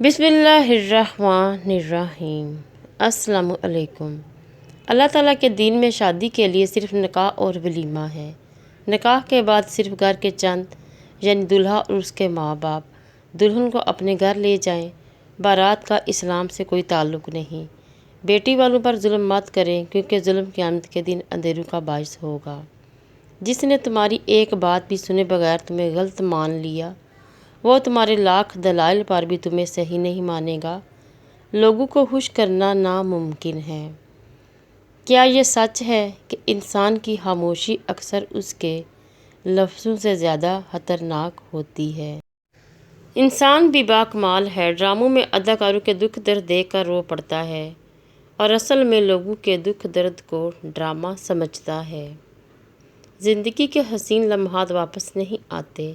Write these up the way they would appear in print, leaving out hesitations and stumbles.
بسم اللہ الرحمن الرحیم۔ السلام علیکم۔ اللہ تعالیٰ کے دین میں شادی کے لیے صرف نکاح اور ولیمہ ہے۔ نکاح کے بعد صرف گھر کے چند یعنی دلہا اور اس کے ماں باپ دلہن کو اپنے گھر لے جائیں۔ بارات کا اسلام سے کوئی تعلق نہیں۔ بیٹی والوں پر ظلم مت کریں کیونکہ ظلم قیامت کے دن اندھیروں کا باعث ہوگا۔ جس نے تمہاری ایک بات بھی سنے بغیر تمہیں غلط مان لیا، وہ تمہارے لاکھ دلائل پر بھی تمہیں صحیح نہیں مانے گا۔ لوگوں کو خوش کرنا ناممکن ہے۔ کیا یہ سچ ہے کہ انسان کی خاموشی اکثر اس کے لفظوں سے زیادہ خطرناک ہوتی ہے؟ انسان بھی باکمال ہے۔ ڈراموں میں اداکاروں کے دکھ درد دیکھ کر رو پڑتا ہے اور اصل میں لوگوں کے دکھ درد کو ڈرامہ سمجھتا ہے۔ زندگی کے حسین لمحات واپس نہیں آتے،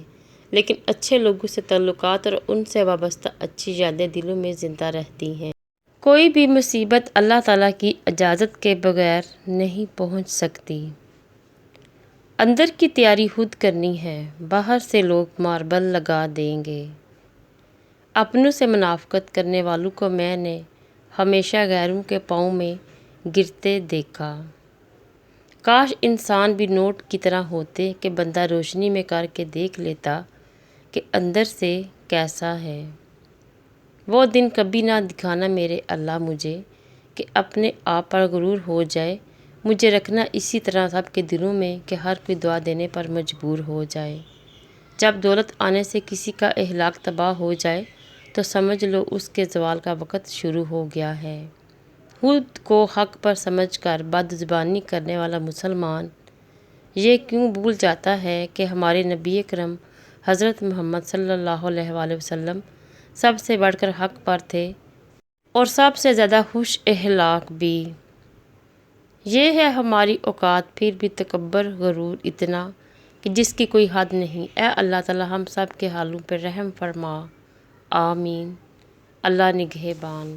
لیکن اچھے لوگوں سے تعلقات اور ان سے وابستہ اچھی یادیں دلوں میں زندہ رہتی ہیں۔ کوئی بھی مصیبت اللہ تعالیٰ کی اجازت کے بغیر نہیں پہنچ سکتی۔ اندر کی تیاری خود کرنی ہے، باہر سے لوگ ماربل لگا دیں گے۔ اپنوں سے منافقت کرنے والوں کو میں نے ہمیشہ غیروں کے پاؤں میں گرتے دیکھا۔ کاش انسان بھی نوٹ کی طرح ہوتے کہ بندہ روشنی میں کر کے دیکھ لیتا کہ اندر سے کیسا ہے۔ وہ دن کبھی نہ دکھانا میرے اللہ مجھے کہ اپنے آپ پر غرور ہو جائے۔ مجھے رکھنا اسی طرح سب کے دلوں میں کہ ہر کوئی دعا دینے پر مجبور ہو جائے۔ جب دولت آنے سے کسی کا اخلاق تباہ ہو جائے تو سمجھ لو اس کے زوال کا وقت شروع ہو گیا ہے۔ خود کو حق پر سمجھ کر بد زبانی کرنے والا مسلمان یہ کیوں بھول جاتا ہے کہ ہمارے نبی اکرم حضرت محمد صلی اللہ علیہ وآلہ وسلم سب سے بڑھ کر حق پر تھے اور سب سے زیادہ خوش اخلاق بھی۔ یہ ہے ہماری اوقات، پھر بھی تکبر غرور اتنا کہ جس کی کوئی حد نہیں۔ اے اللہ تعالیٰ ہم سب کے حالوں پر رحم فرما، آمین۔ اللہ نگہبان۔